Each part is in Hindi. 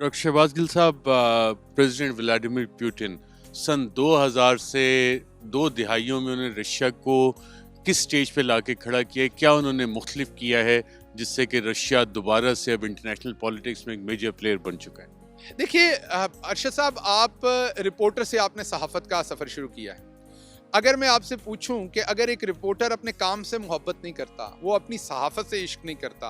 डॉक्टर शहबाज गिल साहब, प्रेसिडेंट व्लादिमीर पुतिन सन 2000 से 2 दहाइयों में उन्होंने रशिया को किस स्टेज पे लाके खड़ा किया है? क्या उन्होंने मुख्तलिफ किया है जिससे कि रशिया दोबारा से अब इंटरनेशनल पॉलिटिक्स में एक मेजर प्लेयर बन चुका है? देखिए अरशद साहब, आप रिपोर्टर से आपने सहाफत का सफ़र शुरू किया है। अगर मैं आपसे पूछूं कि अगर एक रिपोर्टर अपने काम से मोहब्बत नहीं करता, वो अपनी सहाफत से इश्क नहीं करता,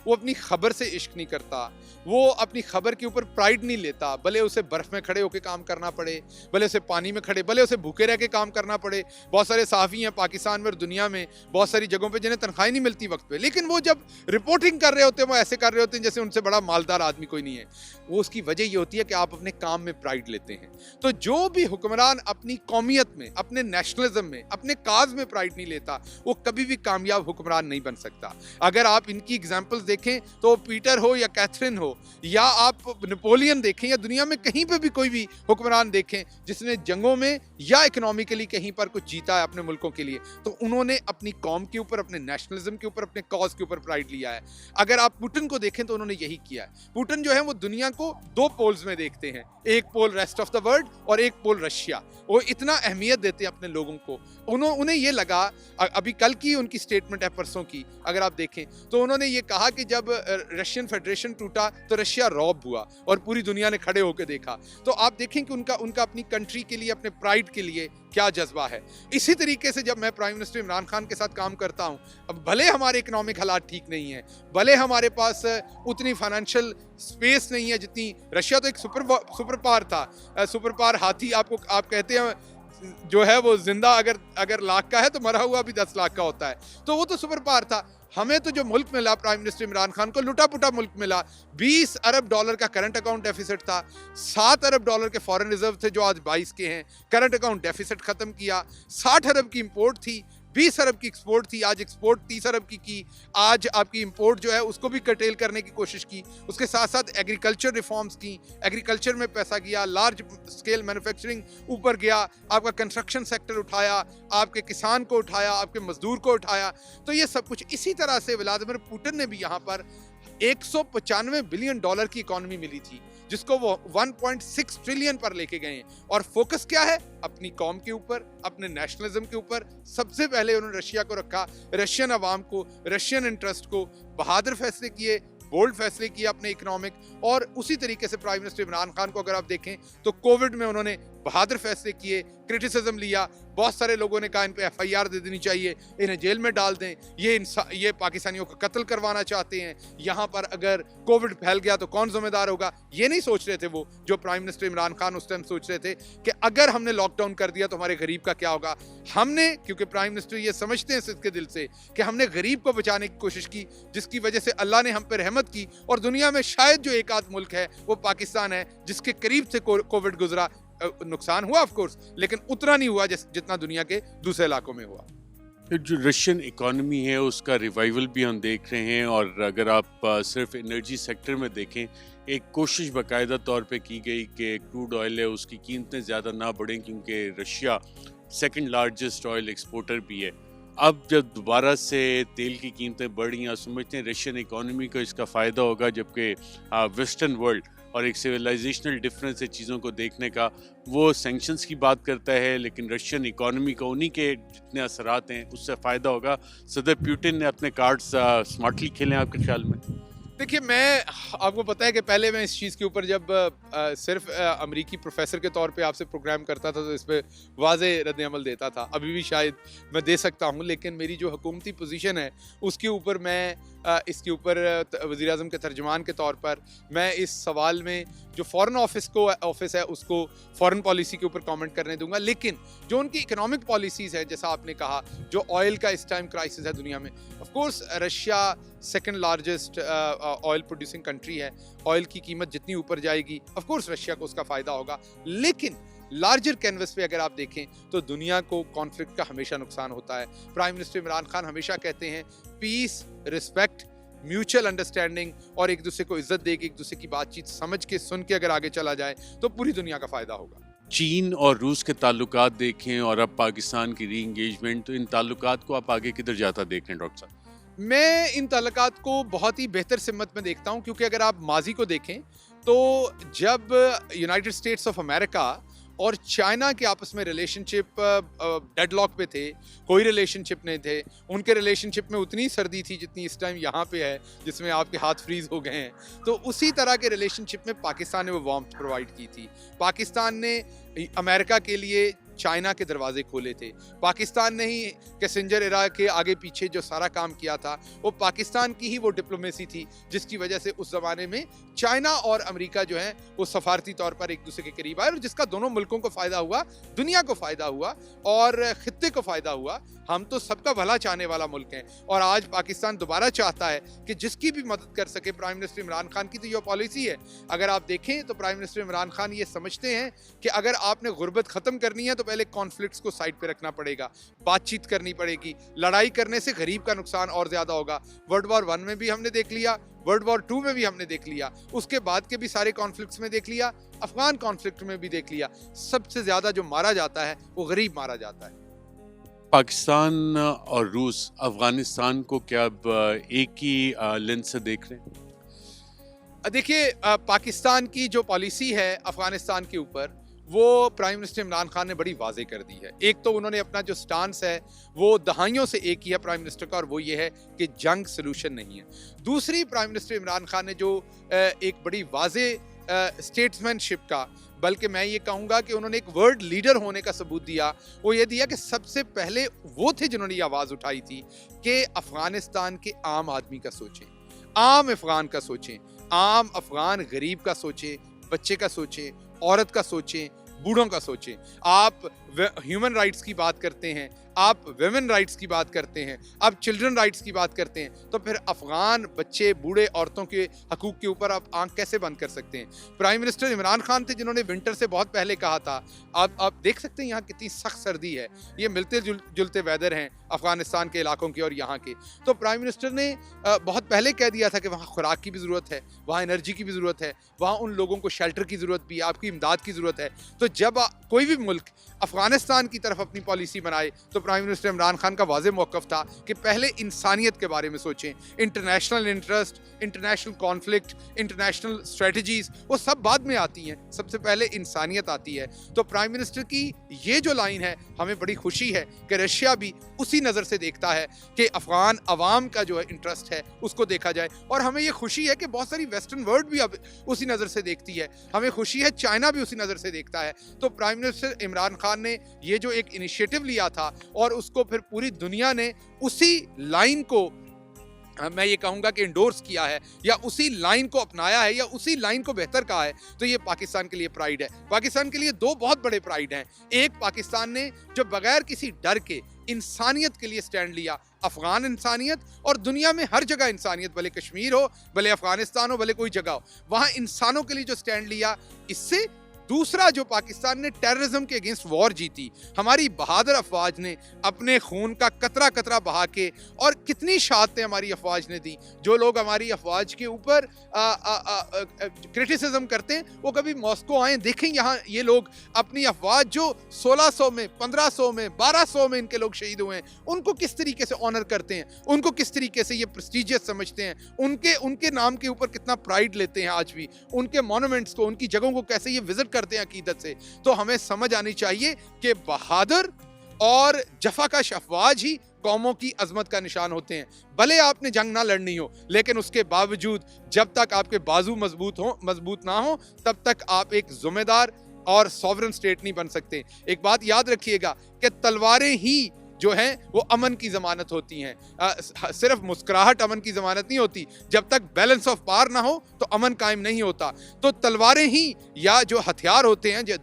वो अपनी खबर से इश्क नहीं करता, वो अपनी खबर के ऊपर प्राइड नहीं लेता, भले उसे बर्फ़ में खड़े होकर काम करना पड़े, भले उसे पानी में खड़े, भले उसे भूखे रह के काम करना पड़े। बहुत सारे सहाफ़ी हैं पाकिस्तान में और दुनिया में, बहुत सारी जगहों पर जिन्हें तनख्वाही नहीं मिलती वक्त पर, लेकिन वो जब रिपोर्टिंग कर रहे होते हैं वो ऐसे कर रहे होते हैं जैसे उनसे बड़ा मालदार आदमी कोई नहीं है। वो उसकी वजह ये होती है कि आप अपने काम में प्राइड लेते हैं। तो जो भी हुक्मरान अपनी कौमियत में, अपने नेशनलिज्म में, अपने काज में प्राइड नहीं लेता, वो कभी भी कामयाब हुक्मरान नहीं बन सकता। अगर आप इनकी एग्जाम्पल्स देखें तो पीटर हो या कैथरीन हो, या आप नेपोलियन देखें, या दुनिया में कहीं पे भी कोई भी हुक्मरान देखें जिसने जंगों में या इकोनॉमिकली कहीं पर कुछ जीता है अपने मुल्कों के लिए, तो उन्होंने अपनी कौम के ऊपर, अपने नेशनलिज्म के ऊपर, अपने कॉज के ऊपर प्राइड लिया है। अगर आप पुतिन को देखें तो उन्होंने यही किया है। पुतिन जो है वो दुनिया को 2 पोल्स में देखते हैं, एक पोल रेस्ट ऑफ द वर्ल्ड और एक पोल रशिया। वो इतना अहमियत देते हैं अपने लोगों को। उन्हें ये लगा, अभी कल की उनकी स्टेटमेंट है, परसों की अगर आप देखें तो उन्होंने ये कहा कि जब रशियन फेडरेशन टूटा तो रशिया रॉब हुआ और पूरी दुनिया ने खड़े होकर देखा। तो आप देखें कि उनका अपनी कंट्री के लिए, अपने प्राइड के लिए क्या जज्बा है। इसी तरीके से जब मैं प्राइम मिनिस्टर इमरान खान के साथ काम करता हूं, अब भले हमारे इकोनॉमिक हालात ठीक नहीं है, भले हमारे पास उतनी फाइनेंशियल स्पेस नहीं है जितनी, रशिया तो एक सुपर पावर था, सुपर पावर हाथी आप कहते हैं जो है वो जिंदा अगर लाख का है तो मरा हुआ भी 10 लाख का होता है। तो वो तो सुपर पावर था। हमें तो जो मुल्क मिला प्राइम मिनिस्टर इमरान खान को, लुटा पुटा मुल्क मिला। 20 अरब डॉलर का करंट अकाउंट डेफिसिट था, 7 अरब डॉलर के फॉरेन रिजर्व थे जो आज 22 के हैं। करंट अकाउंट डेफिसिट खत्म किया। 60 अरब की इंपोर्ट थी, 20 अरब की एक्सपोर्ट थी, आज एक्सपोर्ट 30 अरब की। आज आपकी इंपोर्ट जो है उसको भी कटेल करने की कोशिश की। उसके साथ साथ एग्रीकल्चर रिफॉर्म्स की, एग्रीकल्चर में पैसा गया, लार्ज स्केल मैन्युफैक्चरिंग ऊपर गया, आपका कंस्ट्रक्शन सेक्टर उठाया, आपके किसान को उठाया, आपके मजदूर को उठाया। तो ये सब कुछ इसी तरह से व्लादिमीर पुतिन ने भी यहाँ पर 195 बिलियन डॉलर की इकोनॉमी मिली थी जिसको वो 1.6 ट्रिलियन पर लेके गए हैं। और फोकस क्या है? अपनी कौम के ऊपर, अपने नेशनलिज्म के ऊपर। सबसे पहले उन्होंने रशिया को रखा, रशियन अवाम को, रशियन इंटरेस्ट को। बहादुर फैसले किए, बोल्ड फैसले किए अपने इकोनॉमिक। और उसी तरीके से प्राइम मिनिस्टर इमरान खान को अगर आप देखें तो कोविड में उन्होंने बहादुर फैसले किए, क्रिटिसिज्म लिया। बहुत सारे लोगों ने कहा इन पे FIR दे देनी चाहिए, इन्हें जेल में डाल दें, ये पाकिस्तानियों को कत्ल करवाना चाहते हैं, यहाँ पर अगर कोविड फैल गया तो कौन जिम्मेदार होगा। ये नहीं सोच रहे थे वो, जो प्राइम मिनिस्टर इमरान खान उस टाइम सोच रहे थे कि अगर हमने लॉकडाउन कर दिया तो हमारे गरीब का क्या होगा। हमने, क्योंकि प्राइम मिनिस्टर ये समझते हैं सिद्ध के दिल से कि हमने गरीब को बचाने की कोशिश की, जिसकी वजह से अल्लाह ने हम पर रहमत की। और दुनिया में शायद जो एक आध मुल्क है वो पाकिस्तान है जिसके करीब से कोविड गुजरा। नुकसान हुआ ऑफ कोर्स, लेकिन उतना नहीं हुआ जितना दुनिया के दूसरे इलाकों में हुआ। जो रशियन इकोनॉमी है उसका रिवाइवल भी हम देख रहे हैं। और अगर आप सिर्फ एनर्जी सेक्टर में देखें, एक कोशिश बाकायदा तौर पे की गई कि क्रूड ऑयल है उसकी कीमतें ज़्यादा ना बढ़ें, क्योंकि Russia second largest oil exporter भी है। अब जब दोबारा से तेल की कीमतें बढ़ रही हैं, समझते हैं रशियन इकोनॉमी को इसका फ़ायदा होगा, जबकि वेस्टर्न वर्ल्ड और एक सिविलाइजेशनल डिफरेंस है चीज़ों को देखने का, वो सैंक्शंस की बात करता है, लेकिन रशियन इकोनॉमी को उन्हीं के जितने असरात हैं उससे फ़ायदा होगा। सदर पुतिन ने अपने कार्ड्स स्मार्टली खेले हैं आपके ख्याल में? देखिए, मैं, आपको पता है कि पहले मैं इस चीज़ के ऊपर जब सिर्फ अमेरिकी प्रोफेसर के तौर पे आपसे प्रोग्राम करता था तो इस पर वाज़े रद्द अमल देता था। अभी भी शायद मैं दे सकता हूँ, लेकिन मेरी जो हुकूमती पोजीशन है उसके ऊपर मैं इसके ऊपर वज़ीर आज़म के तर्जुमान के तौर पर मैं इस सवाल में जो फ़ॉरेन ऑफिस है उसको फ़ॉरेन पॉलिसी के ऊपर कमेंट करने दूंगा। लेकिन जो उनकी इकोनॉमिक पॉलिसीज़ है, जैसा आपने कहा, जो ऑयल का इस टाइम क्राइसिस है दुनिया में, of course Russia second largest oil producing country है। ऑयल की कीमत जितनी ऊपर जाएगी ऑफ कोर्स रशिया को उसका फ़ायदा होगा। लेकिन लार्जर कैनवस पे अगर आप देखें तो दुनिया को कॉन्फ्लिक्ट का हमेशा नुकसान होता है। प्राइम मिनिस्टर इमरान खान हमेशा कहते हैं पीस, रिस्पेक्ट, म्यूचुअल अंडरस्टैंडिंग और एक दूसरे को इज्जत देके, एक दूसरे की बातचीत समझ के, सुन के अगर आगे चला जाए तो पूरी दुनिया का फ़ायदा होगा। चीन और रूस के ताल्लुकात देखें और अब पाकिस्तान की री इंगेजमेंट, तो इन ताल्लुकात को आप आगे किधर जाता देख रहे हैं डॉक्टर साहब? मैं इन ताल्लुकात को बहुत ही बेहतर सिमत में देखता हूँ, क्योंकि अगर आप माजी को देखें तो जब यूनाइटेड स्टेट्स ऑफ अमेरिका और चाइना के आपस में रिलेशनशिप डेडलॉक पे थे, कोई रिलेशनशिप नहीं थे, उनके रिलेशनशिप में उतनी सर्दी थी जितनी इस टाइम यहाँ पे है, जिसमें आपके हाथ फ्रीज हो गए हैं, तो उसी तरह के रिलेशनशिप में पाकिस्तान ने वो वार्मथ प्रोवाइड की थी। पाकिस्तान ने अमेरिका के लिए चाइना के दरवाजे खोले थे। पाकिस्तान ने ही किसिंजर इरा के आगे पीछे जो सारा काम किया था वो पाकिस्तान की ही वो डिप्लोमेसी थी जिसकी वजह से उस ज़माने में चाइना और अमेरिका जो है वो सफारती तौर पर एक दूसरे के करीब आए और जिसका दोनों मुल्कों को फ़ायदा हुआ, दुनिया को फ़ायदा हुआ और ख़ित्ते को फ़ायदा हुआ। हम तो सबका भला चाहने वाला मुल्क हैं और आज पाकिस्तान दोबारा चाहता है कि जिसकी भी मदद कर सके। प्राइम मिनिस्टर इमरान खान की तो ये पॉलिसी है। अगर आप देखें तो प्राइम मिनिस्टर इमरान खान ये समझते हैं कि अगर आपने गुर्बत ख़त्म करनी है तो पहले कॉन्फ्लिक्ट्स को साइड पे रखना पड़ेगा, बातचीत करनी पड़ेगी। लड़ाई करने से गरीब का नुकसान और ज़्यादा होगा। वर्ल्ड वॉर 1 में भी हमने देख लिया, वर्ल्ड वॉर 2 में भी हमने देख लिया, उसके बाद के भी सारे कॉन्फ्लिक्ट्स में देख लिया, अफगान कॉन्फ्लिक्ट में भी देख लिया। सबसे ज़्यादा जो मारा जाता है वो गरीब मारा जाता है। पाकिस्तान और रूस अफगानिस्तान को क्या अब एक ही लेंस से देख रहे हैं? देखिए, पाकिस्तान की जो पॉलिसी है अफगानिस्तान के ऊपर वो प्राइम मिनिस्टर इमरान खान ने बड़ी वाजे कर दी है। एक तो उन्होंने अपना जो स्टांस है वो दहाइयों से एक ही है प्राइम मिनिस्टर का और वो ये है कि जंग सलूशन नहीं है। दूसरी, प्राइम मिनिस्टर इमरान खान ने जो एक बड़ी वाजे स्टेट्समैनशिप का, बल्कि मैं ये कहूँगा कि उन्होंने एक वर्ल्ड लीडर होने का सबूत दिया। वो ये दिया कि सबसे पहले वो थे जिन्होंने ये आवाज़ उठाई थी कि अफगानिस्तान के आम आदमी का सोचें, आम अफगान का सोचें, आम अफगान गरीब का सोचें, बच्चे का सोचें, औरत का सोचें, बूढ़ों का सोचें। आप ह्यूमन राइट्स की बात करते हैं, आप वेमेन राइट्स की बात करते हैं, आप चिल्ड्रन राइट्स की बात करते हैं, तो फिर अफगान बच्चे, बूढ़े, औरतों के हकूक़ के ऊपर आप आंख कैसे बंद कर सकते हैं? प्राइम मिनिस्टर इमरान खान थे जिन्होंने विंटर से बहुत पहले कहा था। आप देख सकते हैं यहाँ कितनी सख्त सर्दी है, ये मिलते जुलते वेदर हैं अफगानिस्तान के इलाकों के और यहाँ के। तो प्राइम मिनिस्टर ने बहुत पहले कह दिया था कि वहाँ खुराक की भी ज़रूरत है, वहाँ एनर्जी की भी ज़रूरत है, वहाँ उन लोगों को शेल्टर की ज़रूरत भी है, आपकी इमदाद की ज़रूरत है। तो जब कोई भी मुल्क अफगानिस्तान की तरफ अपनी पॉलिसी बनाए तो प्राइम मिनिस्टर इमरान खान का वाज़ेह मौक़िफ़ था कि पहले इंसानियत के बारे में सोचें। International interest, international conflict, international strategies वो सब बाद में आती हैं, सबसे पहले इंसानियत आती है। तो प्राइम मिनिस्टर की ये जो लाइन है, हमें बड़ी खुशी है कि रशिया भी उसी नज़र से देखता है कि अफ़गान अवाम का जो है इंटरेस्ट है उसको देखा जाए। और हमें ये खुशी है कि बहुत सारी वेस्टर्न वर्ल्ड भी अब उसी नज़र से देखती है। हमें खुशी है चाइना भी उसी नज़र से देखता है। तो प्राइम मिनिस्टर इमरान खान ने ये जो एक इनिशिएटिव लिया था और उसको फिर पूरी दुनिया ने उसी लाइन को, मैं ये कहूँगा कि इंडोर्स किया है या उसी लाइन को अपनाया है या उसी लाइन को बेहतर कहा है, तो ये पाकिस्तान के लिए प्राइड है। पाकिस्तान के लिए दो बहुत बड़े प्राइड हैं। एक, पाकिस्तान ने जो बगैर किसी डर के इंसानियत के लिए स्टैंड लिया, अफगान इंसानियत और दुनिया में हर जगह इंसानियत, भले कश्मीर हो, भले अफगानिस्तान हो, भले कोई जगह हो, वहाँ इंसानों के लिए जो स्टैंड लिया। इससे दूसरा, जो पाकिस्तान ने टेररिज्म के अगेंस्ट वॉर जीती, हमारी बहादुर अफवाज ने अपने खून का कतरा कतरा बहा के, और कितनी शहादतें हमारी अफवाज ने दी। जो लोग हमारी अफवाज के ऊपर क्रिटिसिज्म करते हैं वो कभी मॉस्को आए, देखें यहाँ ये लोग अपनी अफवाज जो 1600 में, 1500 में, 1200 में इनके लोग शहीद हुए हैं, उनको किस तरीके से ऑनर करते हैं, उनको किस तरीके से ये प्रेस्टिजियस समझते हैं, उनके नाम के ऊपर कितना प्राइड लेते हैं आज भी, उनके मॉन्यूमेंट्स को, उनकी जगहों को कैसे ये विजिट करते हैं अकीदत से। तो हमें समझ आनी चाहिए कि बहादुर और जफाकश अफवाज ही कौमों की अजमत का निशान होते हैं। भले आपने जंग ना लड़नी हो, लेकिन उसके बावजूद जब तक आपके बाजू मजबूत ना हो, तब तक आप एक जिम्मेदार और सॉवरेन स्टेट नहीं बन सकते। एक बात याद रखिएगा कि तलवारें ही जो हैं वो अमन की ज़मानत होती हैं। सिर्फ मुस्कुराहट अमन की ज़मानत नहीं होती। जब तक बैलेंस ऑफ पावर ना हो तो अमन कायम नहीं होता। तो तलवारें ही या जो हथियार होते हैं, जो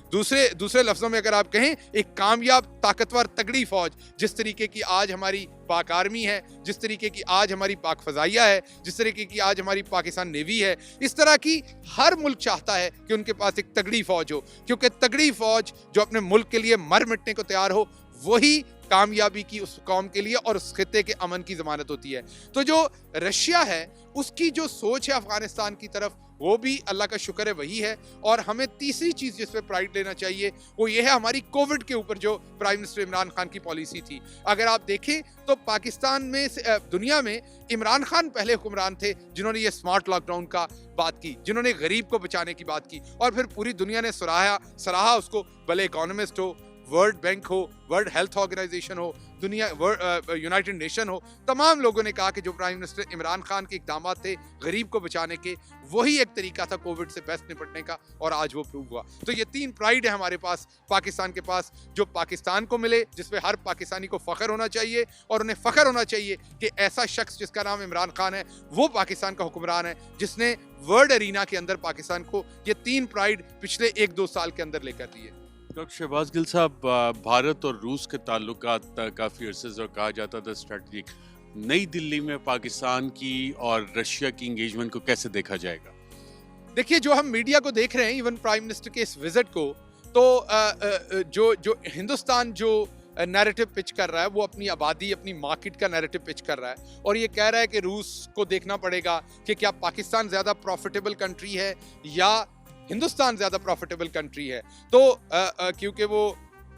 दूसरे लफ्ज़ों में अगर आप कहें, एक कामयाब, ताकतवर, तगड़ी फ़ौज, जिस तरीके की आज हमारी पाक आर्मी है, जिस तरीके की आज हमारी पाक फ़ज़ाइया है, जिस तरीके की आज हमारी पाकिस्तान नेवी है, इस तरह की हर मुल्क चाहता है कि उनके पास एक तगड़ी फ़ौज हो, क्योंकि तगड़ी फ़ौज जो अपने मुल्क के लिए मर मिटने को तैयार हो, वही कामयाबी की उस कौम के लिए और उस खित्ते के अमन की जमानत होती है। तो जो रशिया है उसकी जो सोच है अफगानिस्तान की तरफ, वो भी अल्लाह का शुक्र है वही है। और हमें तीसरी चीज जिस पे प्राइड लेना चाहिए वो ये है हमारी कोविड के ऊपर जो प्राइम मिनिस्टर इमरान खान की पॉलिसी थी। अगर आप देखें तो पाकिस्तान में दुनिया में इमरान खान पहले हुक्मरान थे जिन्होंने ये स्मार्ट लॉकडाउन का बात की, जिन्होंने गरीब को बचाने की बात की, और फिर पूरी दुनिया ने सराहा उसको, भले इकोनॉमिस्ट हो, वर्ल्ड बैंक हो, वर्ल्ड हेल्थ ऑर्गेनाइजेशन हो, दुनिया यूनाइटेड नेशन हो, तमाम लोगों ने कहा कि जो प्राइम मिनिस्टर इमरान खान के इकदाम थे गरीब को बचाने के, वही एक तरीका था कोविड से बेस्ट निपटने का, और आज वो प्रूव हुआ। तो ये 3 प्राइड है हमारे पास, पाकिस्तान के पास, जो पाकिस्तान को मिले, जिसपे हर पाकिस्तानी को फख्र होना चाहिए, और उन्हें फख्र होना चाहिए कि ऐसा शख्स जिसका नाम इमरान खान है वो पाकिस्तान का हुक्मरान है, जिसने वर्ल्ड अरीना के अंदर पाकिस्तान को ये 3 प्राइड पिछले 1-2 साल के अंदर लेकर दिए। डॉक्टर शहबाज गिल साहब, भारत और रूस के ताल्लुकात काफ़ी अरसे से कहा जाता था स्ट्रेटजिक, नई दिल्ली में पाकिस्तान की और रशिया की इंगेजमेंट को कैसे देखा जाएगा? देखिए, जो हम मीडिया को देख रहे हैं इवन प्राइम मिनिस्टर के इस विजिट को, तो जो हिंदुस्तान जो नैरेटिव पिच कर रहा है वो अपनी आबादी, अपनी मार्केट का नैरेटिव पिच कर रहा है, और ये कह रहा है कि रूस को देखना पड़ेगा कि क्या पाकिस्तान ज़्यादा प्रॉफिटेबल कंट्री है या हिंदुस्तान ज़्यादा प्रॉफिटेबल कंट्री है। तो क्योंकि वो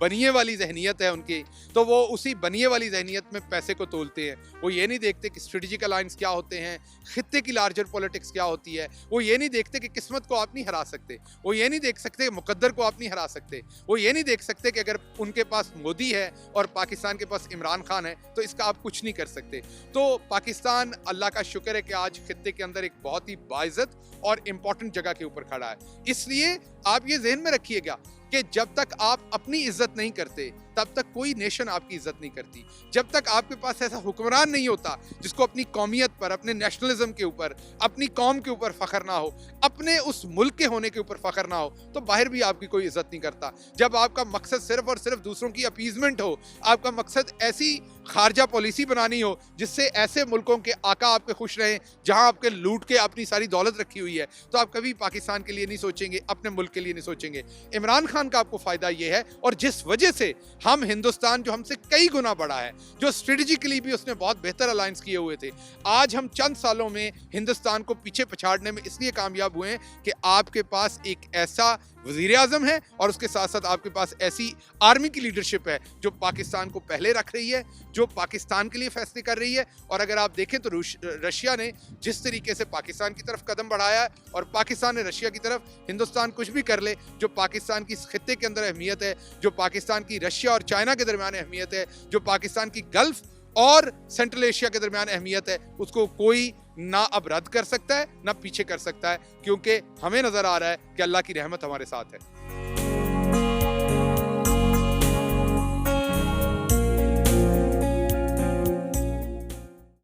बनिए वाली जहनीत है उनकी, तो वो उसी बनिए वाली जहनीत में पैसे को तोलते हैं। वो ये नहीं देखते कि स्ट्रेटेजिक अलायंस क्या होते हैं, खित्ते की लार्जर पॉलिटिक्स क्या होती है। वो ये नहीं देखते कि किस्मत को आप नहीं हरा सकते, वो ये नहीं देख सकते कि मुकद्दर को आप नहीं हरा सकते, वो ये नहीं देख सकते कि अगर उनके पास मोदी है और पाकिस्तान के पास इमरान खान है तो इसका आप कुछ नहीं कर सकते। तो पाकिस्तान, अल्लाह का शुक्र है कि आज खित्ते के अंदर एक बहुत ही बाइज्जत और इम्पॉर्टेंट जगह के ऊपर खड़ा है। इसलिए आप ये जहन में रखिएगा कि जब तक आप अपनी इज्जत नहीं करते तब तक कोई नेशन आपकी इज्जत नहीं करती। जब तक आपके पास ऐसा हुक्मरान नहीं होता जिसको अपनी कौमियत पर, अपने नेशनलिज्म के ऊपर, अपनी कौम के ऊपर फख्र ना हो, अपने उस मुल्क के होने के ऊपर फख्र ना हो, तो बाहर भी आपकी कोई इज्जत नहीं करता। जब आपका मकसद सिर्फ और सिर्फ दूसरों की अपीजमेंट हो, आपका मकसद ऐसी खारजा पॉलिसी बनानी हो जिससे ऐसे मुल्कों के आका आपके खुश रहें जहां आपके लूट के अपनी सारी दौलत रखी हुई है, तो आप कभी पाकिस्तान के लिए नहीं सोचेंगे, अपने मुल्क के लिए नहीं सोचेंगे। इमरान खान का आपको फायदा ये है, और जिस वजह से हम हिंदुस्तान जो हमसे कई गुना बड़ा है, जो स्ट्रेटेजिकली भी उसने बहुत बेहतर अलायंस किए हुए थे, आज हम चंद सालों में हिंदुस्तान को पीछे पछाड़ने में इसलिए कामयाब हुए हैं कि आपके पास एक ऐसा वजीर आजम है और उसके साथ साथ आपके पास ऐसी आर्मी की लीडरशिप है जो पाकिस्तान को पहले रख रही है, जो पाकिस्तान के लिए फैसले कर रही है। और अगर आप देखें तो रशिया ने जिस तरीके से पाकिस्तान की तरफ कदम बढ़ाया है और पाकिस्तान ने रशिया की तरफ, हिंदुस्तान कुछ भी कर ले, जो पाकिस्तान की इस खित्ते के अंदर अहमियत है, जो पाकिस्तान की रशिया और चाइना के दरमियान अहमियत है, जो पाकिस्तान की गल्फ और सेंट्रल एशिया के दरमियान अहमियत है, उसको कोई ना अब रद्द कर सकता है ना पीछे कर सकता है, क्योंकि हमें नजर आ रहा है कि अल्लाह की रहमत हमारे साथ है।